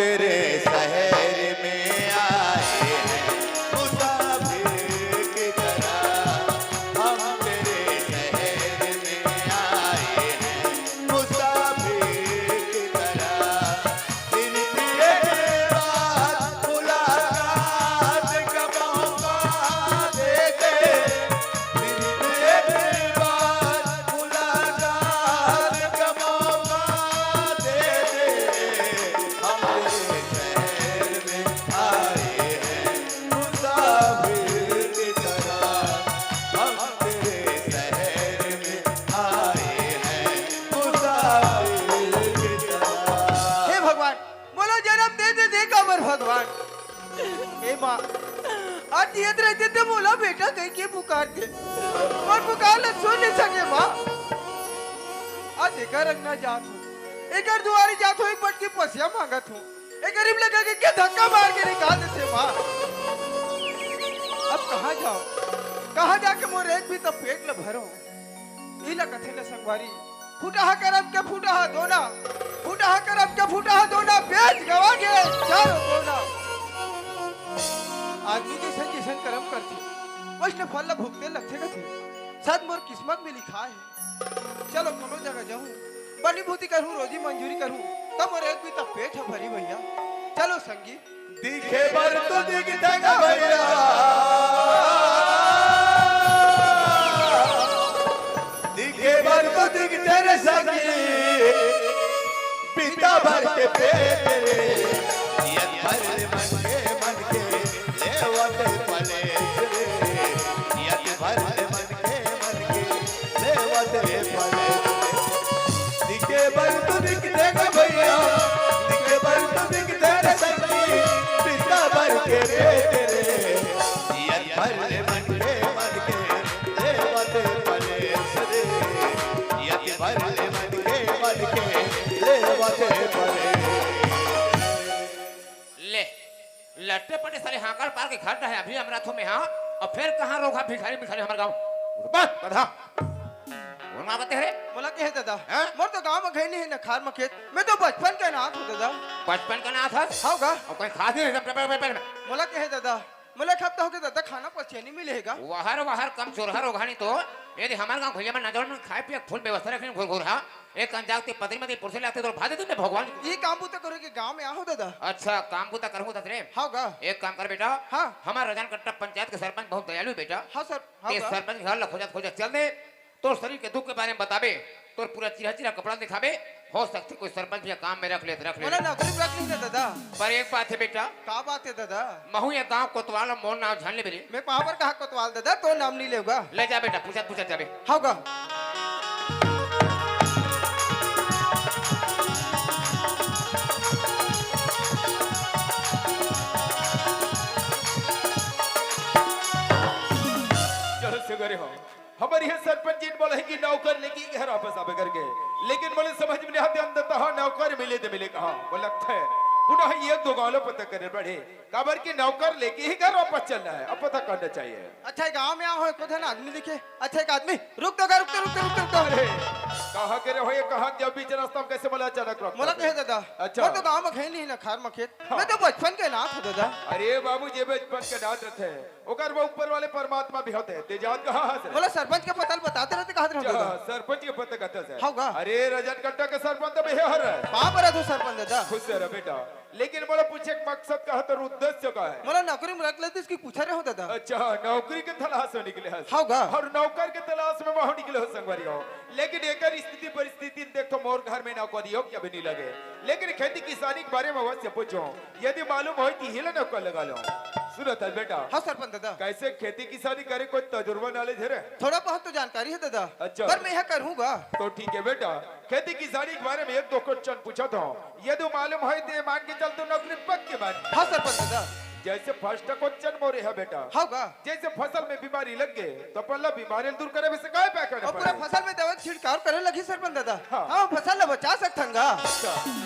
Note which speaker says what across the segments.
Speaker 1: तेरे शहर में आए हैं मुसाफिर की तरह। हम तेरे शहर में आए हैं मुसाफिर की तरह। दिन की एक बार मुलाकात का मौका दे दे। दिन की एक बार मुलाकात का मौका दे दे। हम तेरे शहर में आए हैं मुसाफिर की तरह। हम तेरे शहर में आए हैं मुसाफिर की तरह।
Speaker 2: हे भगवान, बोलो जन्म दे दे दे कमर भगवान। हे माँ, आज जियत रहते थे बोला बेटा कहीं के पुकार के और पुकार न सुन नहीं सके माँ। आज एक रंगना जात हूँ, एक दुआरी जात हूँ, एक पटकी पसिया मांगत हूँ, एक गरीब लगा के क्या धक्का मार के निकाल देते माँ। अब कहाँ जाओ, कहाँ जाके मोर एक भी तो पेट न भरो। इला कथे न संगवारी, फूटा हा करम के फूटा हा दोना, फूटा हा करम के फूटा हा दोना, बेच गवा के चारों कोना। आदमी जैसन जैसन कर्म करती वैसे फल ला भुगते लगते कथे। शायद मोर किस्मत में लिखा है। चलो कोनो जगह जाऊं, बनी भूति करूं, रोजी मंजूरी करूं, तब मोर एक भी तो पेट है भरी भैया। चलो संगी
Speaker 1: दिखे बर तो दिखता भैया। दिखे बर तो दिखते रे सगी। पिता भर के पेट रे। यद भर मन के लेवते पले रे। यद भर मन के लेवते पले। दिखे बर तो दिखते भैया। दिखे बर तो दिखते रे सगी। पिता भर के पेट रे। यद भर मन के लेवते पले रे। यद भर मन के लेवते पले।
Speaker 3: ले लट्टे पटे सारे हाकड़ पार के घर है अभी अमराथों में। हाँ और फिर कहाँ रोगा भिखारी भिखारी हमारे गाँव बस बधा बोलना बते रे।
Speaker 2: बोला के है दादा,
Speaker 3: हाँ?
Speaker 2: मोर तो गांव में गए नहीं है न खार में खेत। मैं तो बचपन का नाथ हूँ दादा।
Speaker 3: बचपन का ना था
Speaker 2: होगा
Speaker 3: और कोई खास नहीं
Speaker 2: बोला के है दादा, बोला एक हफ्ता हो गया दादा, खाना पचेनी मिलेगा।
Speaker 3: वहर वहर कम चोरहर होगानी तो यदि हमारे गाँव भैया में नजर में खाए पिए फुल व्यवस्था रखने घुर घुर। हाँ एक अंजागती पतरी में पुरसे लाते तो भादे तुमने भगवान
Speaker 2: ये काम तो करोगे गांव में आओ दादा।
Speaker 3: अच्छा काम बुता करूँ रे।
Speaker 2: होगा
Speaker 3: एक काम कर बेटा।
Speaker 2: हाँ।
Speaker 3: हमारा रजान कट्टा पंचायत के सरपंच बहुत दयालु बेटा।
Speaker 2: हाँ सर
Speaker 3: ते सरपंच घर ला खोजा खोजा चल दे। तोर शरीर के दुख के बारे में बताबे, तोर पूरा चिरा चिरा कपड़ा दिखाबे। हो सकती कोई सरपंच या काम में रख ले
Speaker 2: बोला नौकरी रख ली दादा।
Speaker 3: पर एक बात है बेटा,
Speaker 2: का बात है दादा?
Speaker 3: महू ये गांव कोतवाल मोर नाम जान ले मेरे।
Speaker 2: मैं वहां पर कहा कोतवाल दादा, तो नाम नहीं लेगा।
Speaker 3: ले जा बेटा, पूछा पूछा जाबे।
Speaker 2: होगा
Speaker 4: हो हमारी है सरपंच जी बोले कि नौकर लेके घर वापस आवे करके, लेकिन बोले समझ में नहीं आते अंदर तो नौकर मिले तो मिले कहा बोले लगता है पुनः ये दो गालों पता करे बढ़े काबर की नौकर लेके ही घर वापस चलना है, अब पता करना चाहिए।
Speaker 2: अच्छा गांव में आओ को ना आदमी दिखे। अच्छा एक आदमी रुक तो रुक
Speaker 4: अरे कहा करे हो ये कहा जब बीच रास्ता में कैसे बोला अचानक रोक
Speaker 2: बोला कहे दादा।
Speaker 4: अच्छा
Speaker 2: वो तो गांव में खेल नहीं ना खार में खेत। मैं तो बचपन के नाथ हूं दादा।
Speaker 4: अरे बाबू जे बचपन के नाथ रहते हैं ओकर वो ऊपर वाले परमात्मा भी होते हैं ते जात कहां से
Speaker 2: बोला सरपंच के पता बताते रहते कहां रहते दादा।
Speaker 4: सरपंच के पता कहते हैं
Speaker 2: होगा।
Speaker 4: अरे रजन कट्टा के सरपंच तो बेहर है
Speaker 2: वहां पर है सरपंच दादा।
Speaker 4: खुश रह बेटा, लेकिन बोला पूछे मकसद का है तो उद्देश्य का है।
Speaker 2: बोला नौकरी में रख लेते इसकी पूछा रहे हो दादा।
Speaker 4: अच्छा नौकरी के तलाश में निकले हैं
Speaker 2: होगा।
Speaker 4: और नौकर के तलाश में वहां निकले हो संगवारी हो, लेकिन एक स्थिति परिस्थिति देख तो मोर घर में नौकरी हो क्या भी नहीं लगे, लेकिन खेती किसानी के बारे में अवश्य पूछो यदि मालूम हो कि हिले नौकर लगा लो। सुनो था बेटा।
Speaker 2: हाँ सरपंच दादा।
Speaker 4: कैसे खेती किसानी करे कोई तजुर्बा नॉलेज है?
Speaker 2: थोड़ा बहुत तो जानकारी है दादा।
Speaker 4: अच्छा
Speaker 2: पर मैं यह करूंगा
Speaker 4: तो ठीक है बेटा, खेती किसानी के बारे में एक दो क्वेश्चन पूछा था यदि मालूम है तो मान के चल तो नौकरी पक्की बात।
Speaker 2: हाँ सरपंच दादा।
Speaker 4: जैसे फर्स्ट क्वेश्चन मोरे है बेटा।
Speaker 2: होगा।
Speaker 4: जैसे फसल में बीमारी लग गए तो पहला बीमारी दूर करे वैसे काय पे करना
Speaker 2: और पूरा फसल में दवा छिड़काव करे लगी सरपंच दादा। हाँ फसल ला बचा सकथंगा।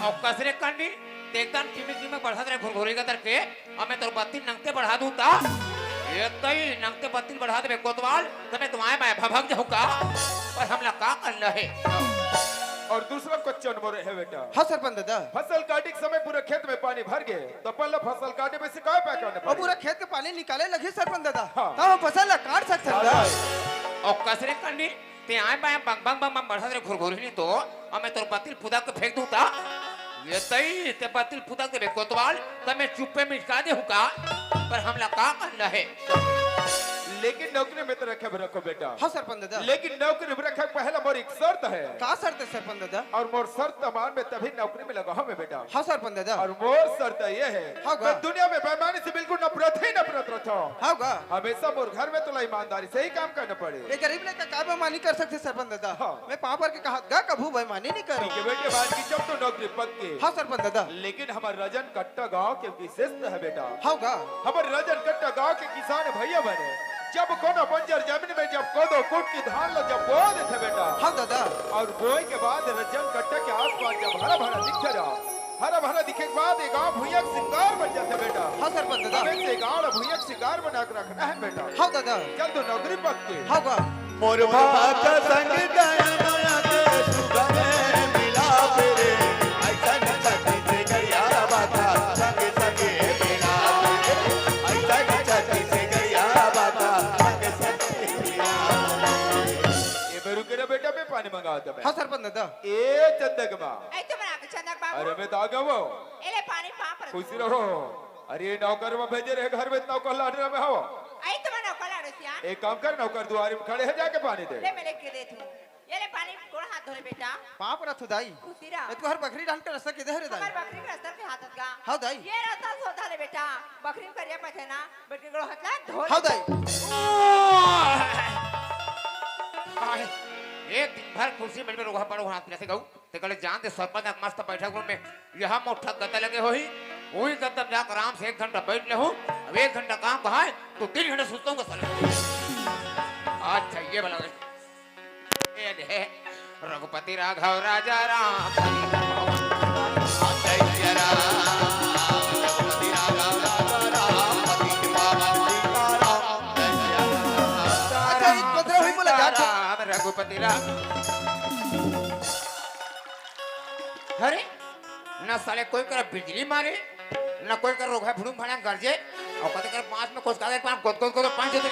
Speaker 3: और कसरे कंडी एकदम टिमिक बढ़ा दे घुरघुरी का तरके और मैं तो बत्ती नंगते बढ़ा दूं ता ये कई नंगते बत्ती बढ़ा दे कोतवाल तो मैं तुम्हारे मैं भभग जाऊं का, पर हमला का करना है।
Speaker 4: और दूसरा क्वेश्चन मोरे है बेटा
Speaker 2: हाँ सरपंच दादा।
Speaker 4: फसल काटे के समय पूरे खेत में पानी भर गए तो पहले फसल काटे में से काय पैक करने
Speaker 2: और
Speaker 4: पड़े
Speaker 2: पूरा खेत के पानी निकाले लगे सरपंच दादा।
Speaker 4: हाँ।
Speaker 2: तब हम फसल ला काट सकते हैं दादा।
Speaker 3: और कसरे करनी ते आए बाय बंग बंग बंग बंग बढ़ा दे घुरघुरी नहीं तो हमें तोर बतिल फुदा के फेंक दूं ता ये तई ते बतिल फुदा के कोतवाल तमे चुप्पे में का दे हुका पर हमला का करना है।
Speaker 4: लेकिन नौकरी में तो रखे रखो बेटा
Speaker 2: हाँ सरपंच दादा।
Speaker 4: लेकिन नौकरी में रखे पहला मोर एक शर्त है
Speaker 2: का शर्त है सरपंच दादा?
Speaker 4: और मोर शर्त मान में तभी नौकरी में लगा हूं मैं बेटा
Speaker 2: हाँ सरपंच दादा।
Speaker 4: और मोर शर्त ये है
Speaker 2: हाँ गा।
Speaker 4: मैं दुनिया में बेईमानी से बिल्कुल नफरत ही नफरत रखता हूं।
Speaker 2: हाँ गा।
Speaker 4: हमेशा मोर घर में तो ईमानदारी से ही काम करना पड़े।
Speaker 2: ये गरीब लड़का का बेईमानी कर सकते सरपंच दादा?
Speaker 4: हाँ।
Speaker 2: मैं पाँव पर के कहा गा कभू बेईमानी नहीं करूँ।
Speaker 4: ठीक है बेटे बात की जब तो नौकरी पक्की
Speaker 2: हाँ सरपंच दादा।
Speaker 4: लेकिन हमारे रजन कट्टा गांव के विशेषता है बेटा
Speaker 2: हाँ गा।
Speaker 4: हमारे रजन कट्टा गांव के किसान भैया बने जब कोनो बंजर जमीन में जब कोदो कूट की धान लो जब बो देते बेटा
Speaker 2: हाँ दादा।
Speaker 4: और बोए के बाद रजन कट्टा के आसपास जब हरा भरा दिखे जा हरा भरा दिखे के बाद ये गांव भूया का श्रृंगार बन जाते बेटा।
Speaker 2: हाँ सरपंच दादा।
Speaker 4: हमें से गांव भूया का श्रृंगार बना के रखना है बेटा।
Speaker 2: हाँ दादा।
Speaker 4: चल तो नौकरी पक्की।
Speaker 2: हाँ गा।
Speaker 1: मोर भाग संग गया माया के सुगमे मिला फिरे ऐसा छाती से गया बाता संग संगे मिला फिरे ऐसा छाती से गया बाता संग संगे मिला।
Speaker 4: ये मेरू के बेटा पे पानी मंगा दे
Speaker 2: हाँ सरपंच दादा।
Speaker 4: ए चंदक मां
Speaker 5: ऐ तो बना के चंदक बाबू
Speaker 4: अरे मैं तो आ गया वो
Speaker 5: एले पानी पाप पर
Speaker 4: खुशी रहो। अरे नौकर में भेजे रहे घर में नौकर लाडरा में हो
Speaker 5: ऐ तो बना कला रसिया
Speaker 4: एक काम कर नौकर दुआरी में खड़े है जाके पानी दे।
Speaker 5: ले मैं लेके दे तू ये ले पानी कोण हाथ धोले बेटा
Speaker 2: पाँव पर अथु दाई।
Speaker 5: खुशी रहा
Speaker 2: ये तो हर बकरी डाल के रस्ता किधर है
Speaker 5: हमार
Speaker 2: दाई?
Speaker 5: बकरी के रास्ता के हाथत का
Speaker 2: हाँ दाई।
Speaker 5: ये रास्ता सोधा ले बेटा बकरी करिया पथे ना बकरी को हाथ ला धो
Speaker 2: हाँ दाई।
Speaker 3: एक दिन भर कुर्सी में रोहा पड़ो हाथ में से गऊ ते कले जान दे सरपंच मस्त बैठक रूम में यहां मोठा गद्दा लगे होई वही गद्दा में जाकर आराम से 1 घंटा बैठ ले हूं अब 1 घंटा काम कहां तो 3 घंटे सुतता हूं साले। अच्छा ये वाला ये दे रघुपति राघव राजा राम
Speaker 1: जय जय राम रघुपति राघव राजा राम पति पावन सीताराम जय जय राम।
Speaker 2: अच्छा एक पत्र हुई बोला जा तो।
Speaker 3: राम रघुपति राम। अरे न साले कोई कर बिजली मारे न कोई कर रोगा फुड़ूम फड़ा गरजे और कते कर 5 में कुछ कागज पान गोद गोद 5 होते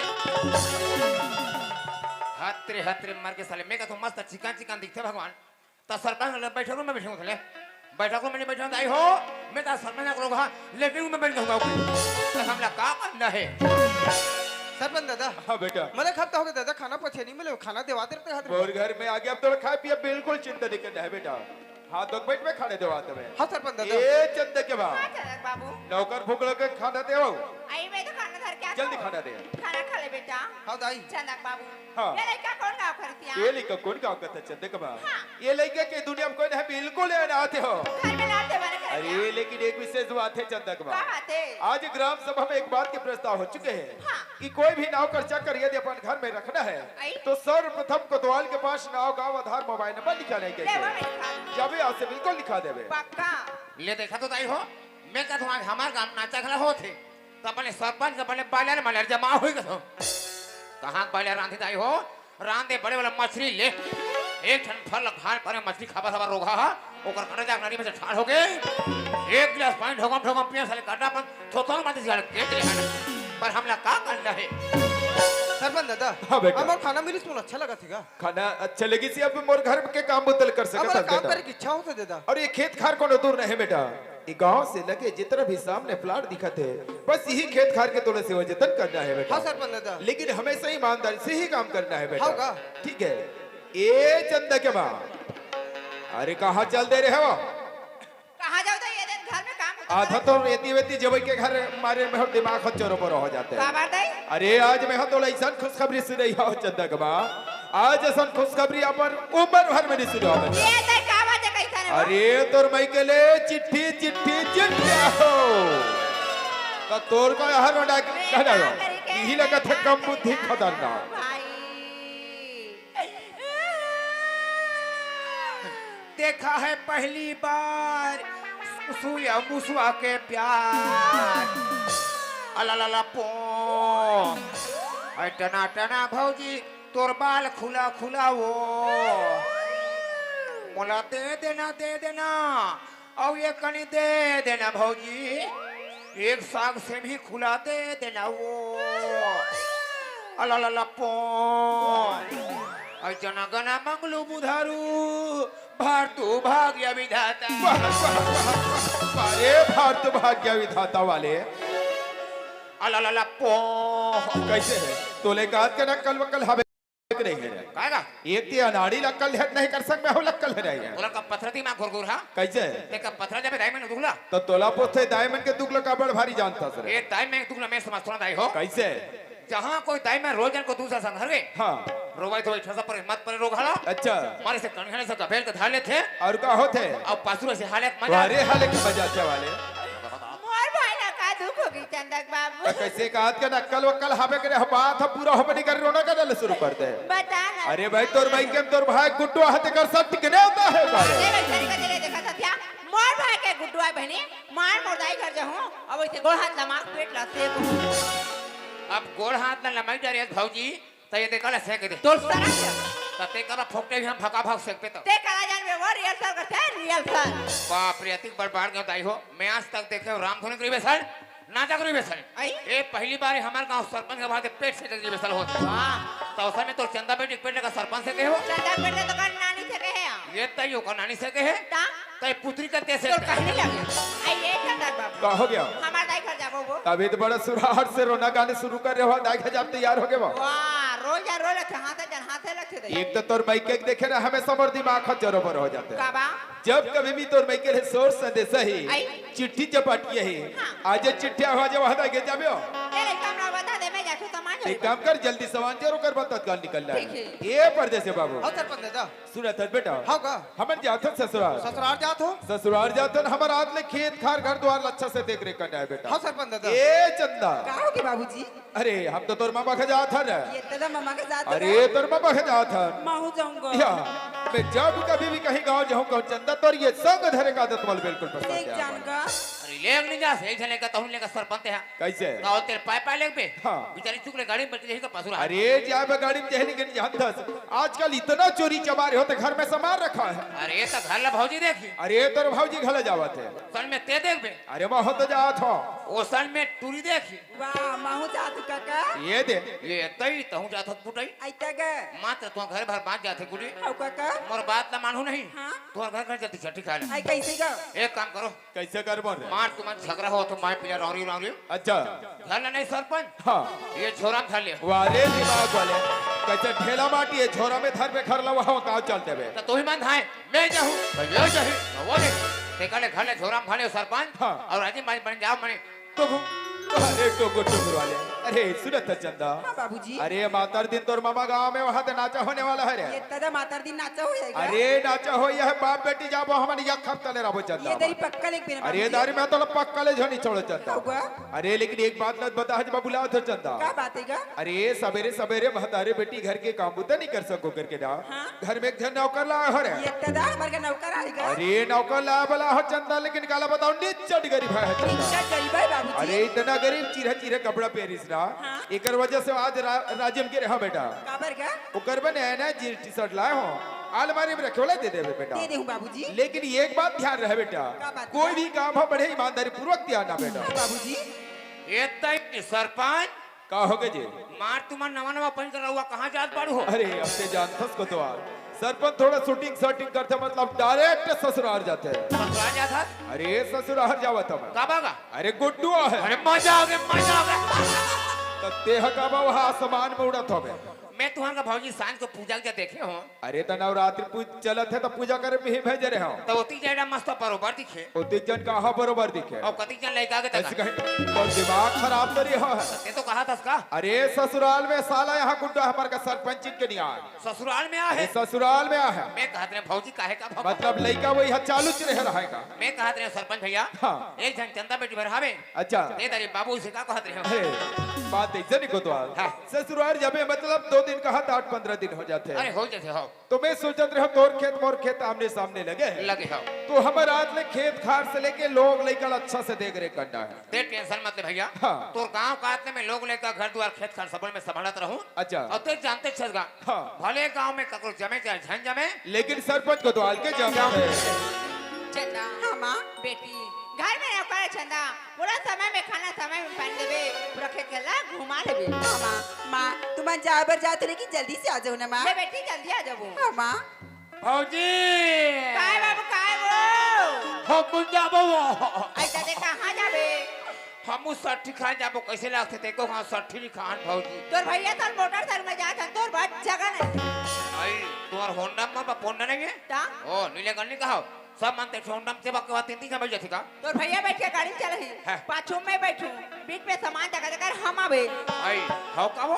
Speaker 3: हतरे मर के साले मैं का तो मस्त चिकन चिकन दिखते भगवान ता सरपंच ले बैठक में बैठे होते बैठक में नहीं बैठा आई हो मैं ता सरपंच को रोगा लेटरिंग में बैठ जाऊंगा तो हमला का करना है।
Speaker 2: सरपंच दादा।
Speaker 4: हाँ बेटा
Speaker 2: मैंने हफ्ता हो गया दादा खाना पछे नहीं मिले खाना देवाते रहते हाथ
Speaker 4: और घर में आ गया अब तो खाए पिए बिल्कुल चिंता नहीं करना है बेटा। हाँ तो बैठ में खाने दो आते में।
Speaker 2: हाँ सरपंच दादा।
Speaker 4: ए चंदक के बाद
Speaker 5: चंदक बाबू
Speaker 4: नौकर भूख लगे खाना दे आओ
Speaker 5: आई मैं तो खाना धर के
Speaker 4: जल्दी खाना दे।
Speaker 5: खाना खा ले बेटा
Speaker 2: हाँ दाई।
Speaker 5: चंदक बाबू
Speaker 4: हाँ।
Speaker 5: ये लड़का कौन गाँव करतिया
Speaker 4: ये लड़का कौन काम करता है चंदक बा
Speaker 5: हाँ।
Speaker 4: ये लड़का के दुनिया में कोई नहीं बिल्कुल नहीं आते हो।
Speaker 5: घर में लाते बने कर
Speaker 4: अरे लेकिन एक विशेष बात है चंदक बा
Speaker 5: का बात है
Speaker 4: आज ग्राम सभा में एक बात के प्रस्ताव हो चुके हैं
Speaker 5: हाँ।
Speaker 4: कि कोई भी नौकर चाकर यदि अपन घर में रखना है
Speaker 5: आई।
Speaker 4: तो सर्वप्रथम कोतवाल के पास नाव गांव आधार मोबाइल नंबर लिखा नहीं
Speaker 5: ले वो
Speaker 4: चाहिए
Speaker 5: मैं खा दूं।
Speaker 4: जब यहाँ से बिल्कुल लिखा देवे।
Speaker 5: पक्का
Speaker 3: ले देखा तो ताई हो मैं का तुम्हारे हमार गांव नाचा खला हो थे तो अपने सरपंच के बने बालर मलर जमा होई गयो कहां बालर रांधे ताई हो रांधे बड़े वाला मछली ले एक ठन फल खान पर मछली खाबा सवा रोगा ओकर कटे जाक नदी में से ठाड़ हो गए 1 गिलास पानी ढोगम ढोगम पिए साले काटा अपन थोथन माते जाल के ले पर हमला का करना है।
Speaker 2: सरपंच दादा।
Speaker 4: हाँ बेटा।
Speaker 2: हमारा खाना मिली मुझे अच्छा लगा थीगा।
Speaker 4: खाना अच्छा लगी सी अब मोर घर के काम बदल कर सकता
Speaker 2: हमारा काम
Speaker 4: बेटा।
Speaker 2: करे की इच्छा होता दादा।
Speaker 4: और ये खेत खार को दूर नहीं बेटा ये गांव से लगे जितना भी सामने प्लाट दिखते है बस यही खेत खार के तोड़े से वो जतन करना है बेटा।
Speaker 2: हाँ सरपंच दादा।
Speaker 4: लेकिन हमेशा ईमानदारी से ही काम करना है बेटा।
Speaker 2: हाँ का?
Speaker 4: ठीक है ए चंदा के माँ अरे कहाँ चल दे रहे हो
Speaker 5: कहाँ जाओ तो ये दिन घर में काम होता
Speaker 4: आधा तो रेती वेती जब के घर मारे में दिमाग चोरों पर हो जाते
Speaker 5: का
Speaker 4: हैं।
Speaker 5: बात है
Speaker 4: अरे आज मैं तो ऐसा खुशखबरी सुन रही हो चंदा के माँ आज ऐसा खुशखबरी अपन उम्र भर में नहीं सुनी हो बेटा।
Speaker 5: ये तो का बात है कैसा ने
Speaker 4: अरे तोर मई के ले चिट्ठी चिट्ठी चिट्ठी हो तो तोर को हर वडा कहना हो यही लगा था कम बुद्धि खतरनाक।
Speaker 5: भाई
Speaker 3: देखा है पहली बार सुया मुसुआ के प्यार अलाला पो टना टना भौजी तोर बाल खुला खुला वो मोला दे देना और ये कनी दे देना भौजी एक साग से भी खुला दे देना वो अला पो और जनगणा मंगलू बुधारू भारतु भाग्य विधाता
Speaker 4: अरे भारत भाग्य विधाता वाले
Speaker 3: अला पो
Speaker 4: कैसे है तोले काट के नक्कल वक्कल हवे नहीं है
Speaker 3: कागा
Speaker 4: एक ते अनाड़ी लक्कल है नहीं कर सक मैं हो लक्कल है रही है
Speaker 3: तोला का पथरती मा गुरगुर हा
Speaker 4: कैसे
Speaker 3: ते का पथरा जब दाई में दुगला
Speaker 4: तो तोला पोथे दायमन के दुगला का बड़ भारी जानता सर
Speaker 3: ये दाई में दुगला मैं समझता दाई हो
Speaker 4: कैसे
Speaker 3: जहां कोई दाई में रोजन को दूसरा संग हर गए
Speaker 4: हाँ
Speaker 3: रोवाई तो ठसा पर मत पर रोग हला
Speaker 4: अच्छा
Speaker 3: मारे से कणखने से कबेल के धाले थे
Speaker 4: और का होते
Speaker 3: और पासुर से हालत मजा
Speaker 4: अरे हाले की मजा वाले
Speaker 5: मोर भाई ना का दुख होगी चंदक बाबू
Speaker 4: कैसे काट के नक्कल वक्कल हवे करे बात है पूरा होबे नहीं कर रोना कर शुरू कर दे
Speaker 5: बता ना
Speaker 4: अरे भाई तोर भाई के तोर भाई गुड्डू हाथ कर सब टिकने होता है बारे
Speaker 5: अरे बच्चे का तेरे देखा था क्या मोर भाई के गुड्डू आई बहनी मार मोरदाई कर जाऊं अब इसे गोड़ हाथ लमाक पेट लाते
Speaker 3: अब गोड़ हाथ न लमाई डरे भौजी तो ये देखला सेक दे
Speaker 5: तोर सरा
Speaker 3: तते करा फोकटे भी हम फका भाग सेक पे तो
Speaker 5: ते कला जान में वो रिहर्सल करते हैं रिहर्सल
Speaker 3: बाप रे अतिक बड़बाड़ के दाई हो मैं आज तक देखे रामधुनी करी बेसल नाचा करी बेसल
Speaker 5: आई?
Speaker 3: ए पहली बार हमारे गांव सरपंच के बाहर पेट से करी बेसल हो
Speaker 5: वाह
Speaker 3: तो उस में तो चंदा बेटी पेट का सरपंच से के हो
Speaker 5: चंदा पेट तो कर नानी से कहे हैं
Speaker 3: ये तय का नानी से के है
Speaker 5: ता
Speaker 3: तय पुत्री का कैसे
Speaker 5: तोर कहने लगे आई ये चंदा बाबू
Speaker 4: का हो गया
Speaker 5: हमार दाई कर जाबो वो
Speaker 4: अभी तो बड़ा सुराहट से रोना गाने शुरू कर रहे हो दाई जब तैयार हो गए वो
Speaker 5: वाह रोजा रोज हाथ जन हाथ लखे दे
Speaker 4: एक तो तोर माइके देखे ना हमें समर दिमाग खत जरोबर हो जाते हैं
Speaker 5: काबा
Speaker 4: जब कभी भी तोर माइके सोर संदेश ही
Speaker 5: आई?
Speaker 4: चिट्ठी चपाटिए ही
Speaker 5: हाँ।
Speaker 4: आज चिट्ठी हो जाए वहां के जाबे हो
Speaker 5: तेरे कमरा बता दे मैं जाके सामान
Speaker 4: एक काम कर जल्दी सामान जरो कर बता तत्काल निकल रहा
Speaker 5: ठीक
Speaker 4: है
Speaker 5: है।
Speaker 4: ये परदेसी बाबू
Speaker 2: हो सरपंच दादा
Speaker 4: सुनत है बेटा
Speaker 2: हाँ का
Speaker 4: हमन जात हन ससुराल
Speaker 2: ससुराल जात हो
Speaker 4: ससुराल जात हन हमार आदमी खेत खार घर द्वार अच्छा से देख रेख करना है बेटा
Speaker 2: हाँ सरपंच दादा
Speaker 4: ए चंदा
Speaker 6: कहोगे बाबूजी
Speaker 4: अरे हम तो तोर मामा के जात हन
Speaker 6: ये दादा मामा के साथ
Speaker 4: अरे तोर मामा के जात हन
Speaker 6: माहू जाऊंगा
Speaker 4: या मैं जब कभी भी कहीं गांव जाऊं कहूं चंदा तोर ये संग धरे का आदत वाल बिल्कुल पसंद
Speaker 6: एक
Speaker 4: है
Speaker 6: जान का
Speaker 3: अरे लेग नहीं जा सही चले का तहुन लेका सरपंच है
Speaker 4: कैसे
Speaker 3: गाँव तेरे पाए पाए लेग पे
Speaker 4: हाँ।
Speaker 3: बेचारी चुकले गाड़ी में बैठ के का पासुरा
Speaker 4: अरे जाए मैं गाड़ी में जहनी के जानता आजकल इतना चोरी चमारे होते घर में सामान रखा है
Speaker 3: अरे ये तो घर ला भौजी देखी
Speaker 4: अरे तोर भौजी घले जावत है
Speaker 3: सन में ते देख बे
Speaker 4: अरे वह तो जात हो
Speaker 3: ओ सन में टूरी देखी
Speaker 6: वाह माहू जात काका
Speaker 4: ये दे
Speaker 3: ये तई तहु जात पुटई
Speaker 6: आइता गे
Speaker 3: मात्र तो घर भर बात जाते गुडी
Speaker 6: औ काका
Speaker 3: मोर बात ना मानू नहीं
Speaker 6: हाँ?
Speaker 3: तो घर घर जल्दी छठी खा ले
Speaker 6: आई कैसे गा
Speaker 3: एक काम करो
Speaker 4: कैसे कर बोल रहे
Speaker 3: मार तुम झगड़ा हो तो मैं पिया रौरी रौरी
Speaker 4: अच्छा
Speaker 3: घर ला नहीं सरपंच
Speaker 4: हाँ
Speaker 3: ये छोरा खा ले
Speaker 4: वाले दिमाग वाले कैसे ठेला माटी है छोरा में धर पे घर ला वहां गाँव चलते हुए
Speaker 3: तो तू ही मन है मैं जाऊं मैं जाही वो दे ते काले घर ले छोरा खा ले सरपंच
Speaker 4: हाँ।
Speaker 3: और राजी बन जाओ मने
Speaker 4: तो अरे टोको टोको वाले अरे सुनत है चंदा
Speaker 6: हाँ बाबूजी
Speaker 4: अरे मातर दिन तोर मामा गांव में वहां तो नाचा होने वाला है रे
Speaker 6: ये दादा मातर दिन नाचा हो जाएगा
Speaker 4: अरे नाचा हो यह बाप बेटी जाबो हमन एक हफ्ता ले रहो चंदा
Speaker 6: ये दरी पक्का लेक बिना
Speaker 4: अरे दारी में तो पक्का ले झोनी छोड़ चंदा
Speaker 6: होगा
Speaker 4: अरे लेकिन एक बात न बता हज बुलाओ तो चंदा
Speaker 6: क्या बात है गा
Speaker 4: अरे सवेरे सवेरे महतारे बेटी घर के काम बुता नहीं कर सको करके ना
Speaker 6: हाँ।
Speaker 4: घर में एक जन नौकर ला हो रे
Speaker 6: ये दादा हमारे का नौकर आएगा
Speaker 4: अरे नौकर ला बोला हो चंदा लेकिन काला बताओ निचट गरीब है चंदा
Speaker 6: इतना गरीब है बाबूजी
Speaker 4: अरे इतना गरीब चीरा चीरा कपड़ा पहरिस ना
Speaker 6: हाँ।
Speaker 4: एकर वजह से आज राजम के रहा बेटा
Speaker 6: काबर का
Speaker 4: ओकर बने है ना जी टी शर्ट लाए हो अलमारी में रखे दे देवे बेटा
Speaker 6: दे दे बाबूजी
Speaker 4: लेकिन एक बात ध्यान रहे बेटा
Speaker 6: क्या बात?
Speaker 4: कोई भी काम हो बड़े ईमानदारी पूर्वक ध्यान ना बेटा
Speaker 6: बाबूजी
Speaker 3: ये तई सरपंच
Speaker 4: का होगे जी
Speaker 3: मार तुम नवा नवा पंच कर हुआ कहां जात बाड़ू हो
Speaker 4: अरे अब से जानथस को तो सरपंच थोड़ा शूटिंग शर्टिंग करते मतलब डायरेक्ट ससुराल जाते हैं
Speaker 3: ससुराल जा था
Speaker 4: अरे ससुराल जावत हम
Speaker 3: काबागा
Speaker 4: अरे गुड्डू है
Speaker 3: अरे मजा आ गया मजा आ गया
Speaker 4: तो तेह का वहां आसमान में उड़त होवे
Speaker 3: मैं तुम्हारा भौजी सांझ को पूजा के देखे हो
Speaker 4: अरे तो नवरात्रि पूज चलत है तो पूजा करे में ही भेज रहे हो
Speaker 3: तो ओती जेड़ा मस्त बरोबर दिखे
Speaker 4: उतने जन कहा बरोबर दिखे
Speaker 3: और कति जन लड़का के
Speaker 4: ऐसे
Speaker 3: तक
Speaker 4: कहीं तो दिमाग खराब तो रहा है
Speaker 3: ते तो कहा था का
Speaker 4: अरे ससुराल में साला यहाँ गुड्डा हमारे का सरपंच के नहीं आए
Speaker 3: ससुराल में आ
Speaker 4: अरे
Speaker 3: है
Speaker 4: ससुराल में आ है
Speaker 3: मैं कहत रहे भौजी काहे का भौजी
Speaker 4: मतलब लड़का वही यहाँ चालू च रह रहेगा
Speaker 3: मैं कहत रहे सरपंच भैया
Speaker 4: हाँ।
Speaker 3: एक जन चंदा बेटी भरहावे
Speaker 4: अच्छा
Speaker 3: दे तारी बाबू से का कहत रहे हो
Speaker 4: अरे बात ऐसे नहीं को तो
Speaker 3: हाँ।
Speaker 4: ससुराल जब मतलब 2 दिन दिन कहा था 8-15 दिन हो जाते
Speaker 3: अरे
Speaker 4: हैं
Speaker 3: हो जैसे हो
Speaker 4: तो मैं सोचत रहा तोर खेत मोर खेत आमने सामने लगे हैं।
Speaker 3: लगे हो
Speaker 4: तो हमारे हाथ में खेत खार से लेके लोग लेकर अच्छा से देख रेख करना है।
Speaker 3: ते टेंशन मत ले भैया
Speaker 4: हाँ।
Speaker 3: तो गांव काटने में लोग लेकर घर द्वार खेत खार सबल में संभालत रहूं
Speaker 4: अच्छा।
Speaker 3: और ते जानते छसगा
Speaker 4: हाँ।
Speaker 3: भले गांव में ककरो जमे चाहे झन जमे
Speaker 4: लेकिन सरपंच को तो हाल के जाना है।
Speaker 5: चंदा
Speaker 6: हाँ माँ
Speaker 5: बेटी घर में रखा है चंदा पूरा समय में खाना समय में पहन देवे पूरा खेत खेला घुमा लेवे
Speaker 6: हाँ माँ माँ तुम जाबर जाते लेकिन जल्दी से आ जाओ ना माँ
Speaker 5: ले बेटी जल्दी आ जाबो
Speaker 6: हाँ माँ
Speaker 3: भौजी
Speaker 5: काय बाबू काय वो
Speaker 3: हम जाबो
Speaker 5: ऐसा दे कहां जाबे
Speaker 3: हमू सट्ठी खा जाबो कैसे लागते ते को हां सट्ठी खान भौजी
Speaker 5: तोर भैया तोर मोटरसाइकिल में जात तोर बात जगह नहीं
Speaker 3: आई तुम्हार होंडा में बा पोंडा नहीं है
Speaker 5: ता
Speaker 3: ओ नीले गन्नी कहो सब मानते होंडा से बाकी बात तीन समझ जाती का
Speaker 5: तोर भैया बैठ के गाड़ी चल रही
Speaker 3: हाँ।
Speaker 5: पाछू में बैठू बीच में सामान जगह जगह हम आवे
Speaker 3: आई हाउ का वो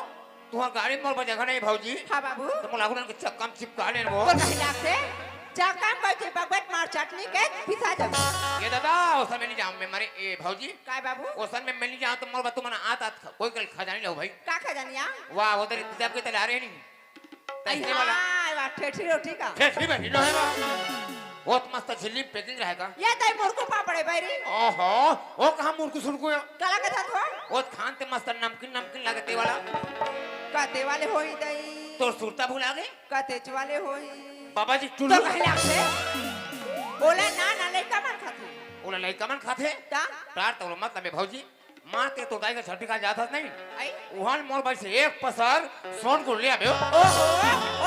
Speaker 3: तुम्हार गाड़ी मोर पर जगह नहीं भौजी
Speaker 5: हां बाबू
Speaker 3: तुम लागू ना चक्का में चिपका ले वो
Speaker 5: तोर कहीं लागते चक्का में बैठे बगट मार चटनी के पिसा जाबो
Speaker 3: ये दादा ओसन में नहीं जाऊं मैं मारे ए भौजी
Speaker 5: काय बाबू
Speaker 3: ओसन में मैं नहीं जाऊं तो मोर बा तुम आता कोई कल खजानी लो भाई
Speaker 5: का खजानिया
Speaker 3: वाह उधर इंतजाम के तैयार है नहीं तैसे वाला
Speaker 5: वाह ठेठी रोटी का
Speaker 3: ठेठी बैठी लो है बा बहुत मस्त झिल्ली पैकिंग रहेगा
Speaker 5: ये तई मुर्को पापड़े बैरी
Speaker 3: ओहो ओ कहां मुर्कु सुनकु
Speaker 5: काला कथा थो
Speaker 3: ओ खान ते मस्त नमकीन नमकीन लगते वाला
Speaker 5: काते वाले होई दई
Speaker 3: तो सुरता भुला गए
Speaker 5: काते वाले होई
Speaker 3: बाबा जी
Speaker 5: तो
Speaker 3: टुल्लू
Speaker 5: कहीं लागते बोले ना ना ले कमन खाती
Speaker 3: ओला नहीं कमन खाते
Speaker 5: ता
Speaker 3: प्रार तो मत लबे भौजी मां ते तो दाई का छठी का जात नहीं
Speaker 5: आई
Speaker 3: उहान मोर भाई से एक पसर सोन को ले आबे
Speaker 5: ओहो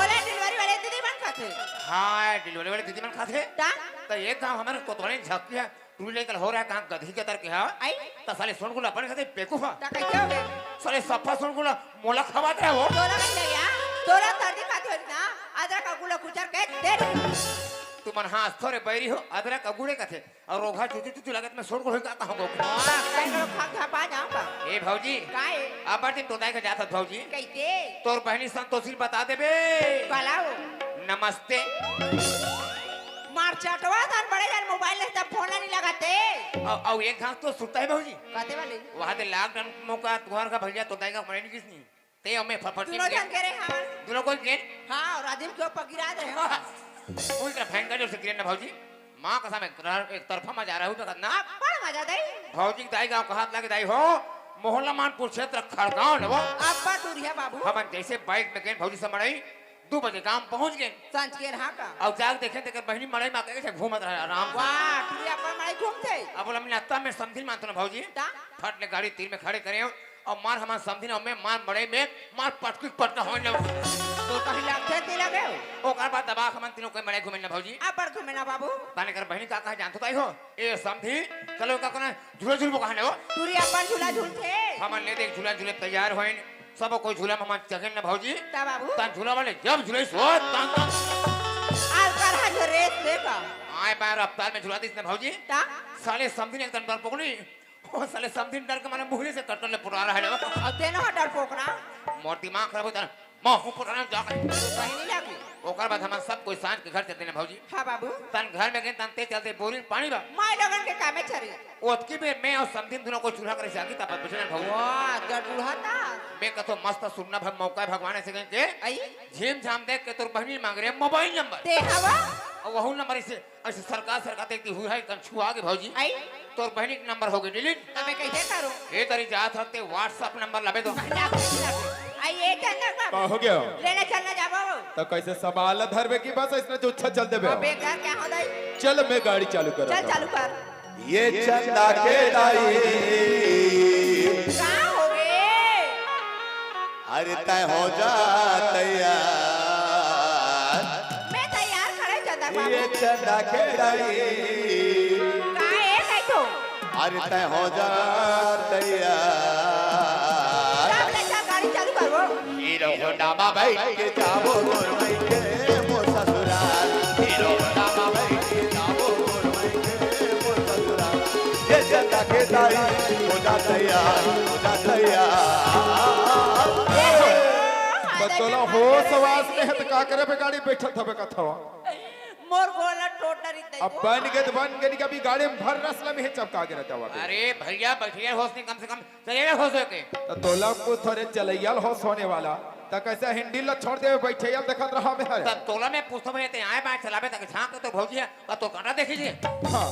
Speaker 5: ओले डिलीवरी वाले दीदी बन खाते
Speaker 3: हां डिलीवरी वाले दीदी मन खाते
Speaker 5: ता
Speaker 3: तो एक गांव हमारे कोतवानी झकिया तू लेकर हो रहा है कहां गधी के तर के हां
Speaker 5: आई
Speaker 3: तो साले सोन को अपन खाते पेकुफा
Speaker 5: ता कैसे हो गए
Speaker 3: साले सफा सोन को मोला खवाते है वो
Speaker 5: तोरा नहीं ले या तोरा सर्दी खाती हो ना अदरक का गुला कुचर के दे
Speaker 3: तू मन हां थोड़े बैरी हो अदरक अगुड़े कथे और रोघा चुचू चुचू लगत में सोन को होगा कहां गो
Speaker 5: हां कहीं लोग खा खा पा जाऊंगा
Speaker 3: ए भौजी
Speaker 5: काय
Speaker 3: अब दिन तो दाई का जात भौजी
Speaker 5: कैसे
Speaker 3: तोर बहनी संतोषी बता देबे
Speaker 5: कलाओ
Speaker 3: नमस्ते
Speaker 5: मार चटवा तार बड़े जान मोबाइल ले तब फोन नहीं लगाते
Speaker 3: और एक घास तो सुता है भौजी
Speaker 5: कहते वाले
Speaker 3: वहां दे लॉकडाउन मौका तुम्हार का भैया तो दाई का मरे नहीं किसनी ते हमें फटफट
Speaker 5: दोनों जन कह रहे हां
Speaker 3: दोनों कोई गेन
Speaker 5: हां और राजीव के ऊपर गिरा दे हां
Speaker 3: कोई तरह भयंकर जो से गिरन ना भौजी मां का सामने एक तरफा में जा रहा हूं तो ना
Speaker 5: बड़ा मजा दे
Speaker 3: भौजी की दाई गांव का हाथ लगे दाई हो मोहल्ला मानपुर क्षेत्र खड़गांव ने वो
Speaker 5: अब्बा दूरिया बाबू
Speaker 3: हम जैसे बाइक में गए भौजी से मड़ई 2 बजे गांव पहुंच गए
Speaker 5: सांझ के रहा का
Speaker 3: और जाग देखे तेकर बहनी मड़ई में कैसे घूमत रहे आराम से
Speaker 5: वाह दूरिया पर मारे घूमते
Speaker 3: अब बोला मैंने अत्ता में समझी मानतो ना भौजी
Speaker 5: ता
Speaker 3: फट ले गाड़ी तीर में खड़े करे और मार हमार समझी ना में मार मड़ई में मार पटकी पटना होने लगे
Speaker 5: तो कहीं लगते नहीं लगे
Speaker 3: ओकर बाद दबा हम तीनों कोई मड़ई घूमे ना भौजी
Speaker 5: अब पर घूमे ना बाबू
Speaker 3: ताने कर बहनी का कहा जानतो ताई हो ए समझी चलो का कना झूला झूल को कहाने हो
Speaker 5: दूरिया पर झूला झूलते
Speaker 3: हम ले देख झूला झूले तैयार होइन सब कोई झूला में हम जगन ना भौजी
Speaker 5: ता बाबू
Speaker 3: तान झूला वाले जब झूले सो तान तान
Speaker 5: आज कर हा रेस देखा
Speaker 3: आए बार रफ्तार में झूला दिस ना भौजी
Speaker 5: ता
Speaker 3: साले समझी एक तन डर पकड़ी ओ साले समझी डर के माने मुहले से कटले पुरा रहा है
Speaker 5: और तेनो हटर पोकरा
Speaker 3: मोर दिमाग खराब होता मोह पुराना जाकर
Speaker 5: कहीं नहीं लगी
Speaker 3: ओकर बाद हम सब कोई सांझ के घर चलते ना भौजी
Speaker 5: हां बाबू
Speaker 3: तन घर में गए तन ते चलते बोरिंग पानी बा
Speaker 5: माय लगन के कामे छरी
Speaker 3: ओतकी में मैं और समधिन दोनों को चूल्हा करे जागी तब बचने भौजी
Speaker 5: वाह गड़ुड़ा ता
Speaker 3: मैं कतो मस्त सुनना भग मौका भगवान से के
Speaker 5: आई
Speaker 3: झीम झाम देख के तोर बहनी मांग रहे मोबाइल नंबर
Speaker 5: ते हवा
Speaker 3: और वहू नंबर से ऐसे सरकार देखती हुई है कंछू आगे भौजी
Speaker 5: आई
Speaker 3: तोर बहनी के नंबर हो गई डिलीट
Speaker 5: तबे कैसे करूं
Speaker 3: ए तरी जात हते व्हाट्सएप नंबर लबे दो
Speaker 5: आई ये चंदा
Speaker 4: का
Speaker 5: बाबू
Speaker 4: हो गया
Speaker 5: लेने चलना जाबो
Speaker 4: तो कैसे संभाल धरवे की बस इसने जो अच्छा चल देबे
Speaker 5: अब एक घर क्या हो दई
Speaker 4: चल मैं गाड़ी चालू कर
Speaker 5: चल चालू कर
Speaker 1: ये चंदा के दाई
Speaker 5: कहां हो गए
Speaker 1: अरे तय हो जा तैयार
Speaker 5: मैं तैयार खड़े चंदा
Speaker 1: ये
Speaker 5: बाबू
Speaker 1: चंदा के दाई
Speaker 5: का है कैठो
Speaker 1: अरे तय हो जा तैयार
Speaker 5: सब ले जा गाड़ी चालू करो
Speaker 1: हीरो होंडा में बैठ के जाओ मोर मई के मोर ससुराल हीरो होंडा में बैठ के जाओ मोर मई के मोर ससुराल ये चंदा के दाई हो जा तैयार
Speaker 4: बतौला हो सवास में है तो का करे बे गाड़ी बैठल थबे कथवा
Speaker 5: मोर गोला टोटरी दे
Speaker 4: अब बन गए कभी गाड़ी में भर रसला में है चपका के रहता हुआ
Speaker 3: अरे भैया बैठिए होश नहीं कम से कम चलिए होश होके
Speaker 4: तो तोला को थोड़े चलैयल हो सोने वाला त कैसे हिंडी ला छोड़ दे बैठे या देखत रहा में है
Speaker 3: तब तोला में पूछो भैया ते आए बात चलावे तक झांक के तो भौजी है तो कांटा देखिए
Speaker 4: हां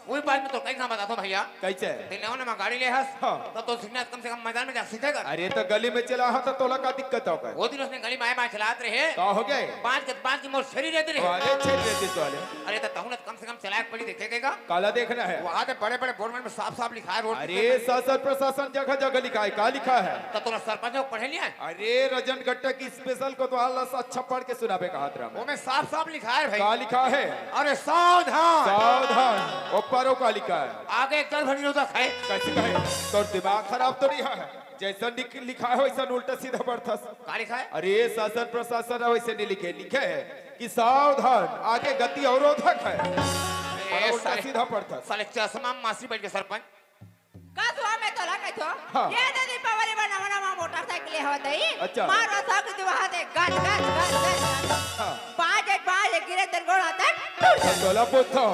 Speaker 3: वही बात में तो कहीं ना बताता हूँ भैया
Speaker 4: कैसे
Speaker 3: तेने ना गाड़ी ले हस
Speaker 4: हाँ।
Speaker 3: तो सीखना कम से कम मैदान में जा सीखेगा
Speaker 4: अरे तो गली में चला हा तो तोला का दिक्कत हो गए
Speaker 3: वो दिन उसने गली में आए बात चलाते रहे
Speaker 4: का हो गए
Speaker 3: 5 की मोर शरीर रहते रहे
Speaker 4: अरे छेद देते तो वाले
Speaker 3: अरे तो तहु कम से कम चलाक पड़ी देखेगा
Speaker 4: काला देखना है
Speaker 3: वहाँ पे बड़े बड़े बोर्ड में साफ साफ लिखा है रोड
Speaker 4: अरे शासन प्रशासन जगह जगह लिखा है का लिखा है
Speaker 3: तो तोरा सरपंच को पढ़े लिया
Speaker 4: अरे रजन गट्टा की स्पेशल को तो अल्लाह से अच्छा पढ़ के सुनाबे कहा था
Speaker 3: वो में साफ साफ लिखा है
Speaker 4: का
Speaker 3: भाई
Speaker 4: लिखा है
Speaker 3: अरे सावधान
Speaker 4: सावधान ऊपरों का लिखा है
Speaker 3: आगे कल भरी होता है
Speaker 4: कैसे कहे तो दिमाग खराब तो नहीं है जैसा लिखा है वैसा उल्टा सीधा पढ़ता
Speaker 3: का लिखा है
Speaker 4: अरे शासन प्रशासन वैसे नहीं लिखे लिखे है कि सावधान आगे गति अवरोधक है
Speaker 3: ए,
Speaker 4: उल्टा
Speaker 3: साले-
Speaker 4: सीधा पढ़ता
Speaker 3: साले चश्मा में मासी बैठ के सरपंच
Speaker 5: का तो मैं तोला कहतो
Speaker 4: हाँ।
Speaker 5: ये दे दीपावली बना बना मोटरसाइकिल होत है
Speaker 4: अच्छा।
Speaker 5: मार रहा कि वहां दे गन गन गन
Speaker 4: हाँ।
Speaker 5: पांच गिरे तेरे गोड़ आता है
Speaker 4: तोला पूछो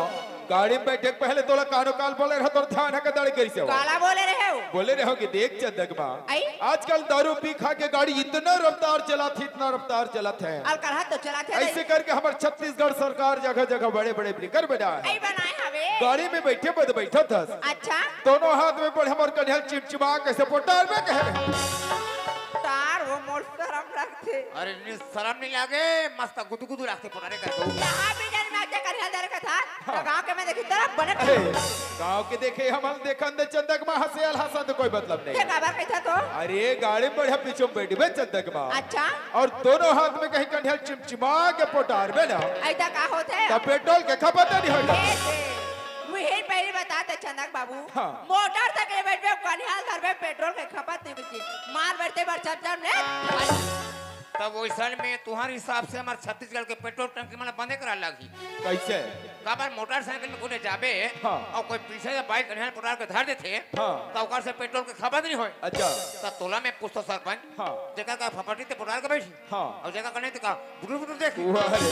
Speaker 4: गाड़ी में बैठे के पहले तोला कानो काल बोले रहा तो ध्यान है के दाड़ी करी से
Speaker 5: काला बोले रहे हो
Speaker 4: बोले रहो कि देख चंदक माँ
Speaker 5: आई?
Speaker 4: आजकल दारू पी खा के गाड़ी इतना रफ्तार चलाती इतना रफ्तार चलाते हैं
Speaker 5: अलकरहा तो चलाते
Speaker 4: ऐसे करके हमारे छत्तीसगढ़ सरकार जगह जगह बड़े बड़े ब्रेकर बनाए
Speaker 5: आई बनाए हवे
Speaker 4: गाड़ी में बैठे बद बैठा था
Speaker 5: अच्छा
Speaker 4: दोनों हाथ में पड़े हमारे कन्हल चिमचिमा कैसे पोटार में कह रहे
Speaker 5: तार वो मोर शरम रखते
Speaker 3: अरे शर्म नहीं लागे मस्त गुदु गुदु रखते पुराने कर दो
Speaker 5: यहाँ भी जन में कर दर का था तो गांव के में देखी तरफ बने
Speaker 4: अरे गांव के देखे हम देखन दे चंदक माँ हंसे हंसा तो कोई मतलब
Speaker 5: ये
Speaker 4: नहीं
Speaker 5: खबर कैसा तो
Speaker 4: अरे गाड़ी में बढ़िया पीछे में बैठी बे चंदक माँ
Speaker 5: अच्छा
Speaker 4: और दोनों हाथ में कहीं कन्हल चिमचिमा के पोटार में ना
Speaker 5: ऐसा का होते
Speaker 4: तब पेट्रोल के खपत नहीं होगा
Speaker 5: मुझे पहले बताते चंदक बाबू
Speaker 4: हाँ।
Speaker 5: मोटर तक ले बैठ कनिहाल घर में पेट्रोल के खपत नहीं बची मार बैठते बार चप चप ले
Speaker 3: तब वो साल में तुम्हारे हिसाब से हमारे छत्तीसगढ़ के पेट्रोल टंकी मैंने बंदे करा लगी
Speaker 4: कैसे
Speaker 3: काबर मोटरसाइकिल में कोने जाबे
Speaker 4: हाँ।
Speaker 3: और कोई पीछे से बाइक कन्हैया पुरार के धर देते
Speaker 4: हाँ।
Speaker 3: तो ओकर से पेट्रोल के खपत नहीं होए
Speaker 4: अच्छा
Speaker 3: तब तोला में पूछतो सरपंच
Speaker 4: हाँ।
Speaker 3: जगह का फफटी ते पुरार के बैठी
Speaker 4: हाँ।
Speaker 3: और जगह कने ते का बुडुर बुडुर देख
Speaker 4: अरे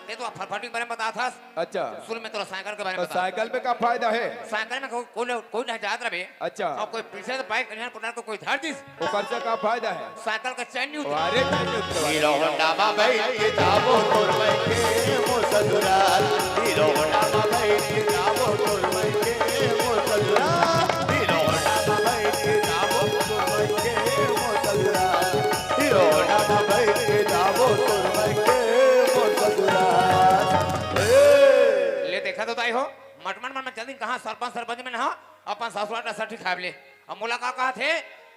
Speaker 3: ते तो फफटी के बारे में बता था
Speaker 4: अच्छा
Speaker 3: शुरू में तो साइकिल के बारे
Speaker 4: तो
Speaker 3: में बता
Speaker 4: साइकिल में का फायदा है
Speaker 3: साइकिल में कोई नहीं जात रहे
Speaker 4: अच्छा।
Speaker 3: और कोई पीछे से बाइक कन्हैया पुरार को कोई धर दिस
Speaker 4: ऊपर से का फायदा है
Speaker 3: साइकिल का चैन नहीं उतरा
Speaker 4: अरे धन्यवाद।
Speaker 1: हीरो होंडा में बैठ के जाबो तोर के मोसदुराल हीरो होंडा में बैठ के जाबो तोर के मोसदुराल हीरो होंडा में बैठ के जाबो तोर के मोसदुराल हीरो होंडा में बैठ के जाबो तोर के मोसदुराल
Speaker 3: ले देखा तो ताई हो मटमन मन में जल्दी कहाँ सरपंच में ना अपन ससुराल का सठी खाब ले अब मुलाकात कहा थे